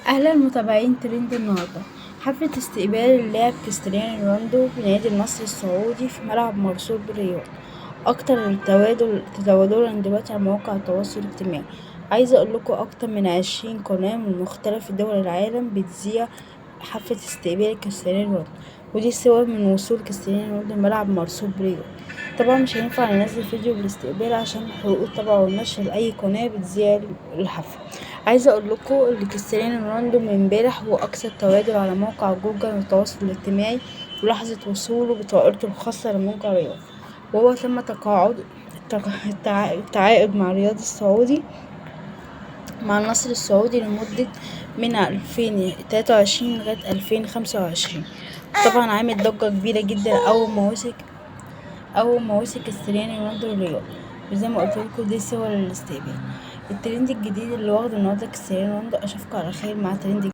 أهلا متابعين ترند النهاردة. حفلة استقبال اللاعب كريستيانو رونالدو بنادي النصر السعودي في ملعب مرسول بالرياض، أكتر تداولا دلوقتي على مواقع التواصل الاجتماعي. عايزة أقولكم أكتر من 20 قناة من مختلف دول العالم بتذيع حفلة استقبال كريستيانو رونالدو، ودي صور من وصول كريستيانو رونالدو ملعب مرسول بالرياض. طبعا مش هينفع ننزل فيديو بالاستقبال عشان حقوق الطبع والنشر لأي قناة بتذيع الحفلة. عايزة اقول لكم ان كريستيانو رونالدو من امبارح هو اكثر تواجد على موقع جوجل للتواصل الاجتماعي لحظة وصوله بطائرته الخاصة لموقع الرياض، وهو تم التعاقد مع الرياض السعودي مع النصر السعودي لمدة من 2023 لغاية 2025. طبعا عامل ضجة كبيرة جدا أول ما وصل كريستيانو رونالدو الرياض، وزي ما قلتلكوا دي صور الاستقبال. الترند الجديد اللي واخده النهارده كريستيانو رونالدو، أشوفكوا على خير مع ترند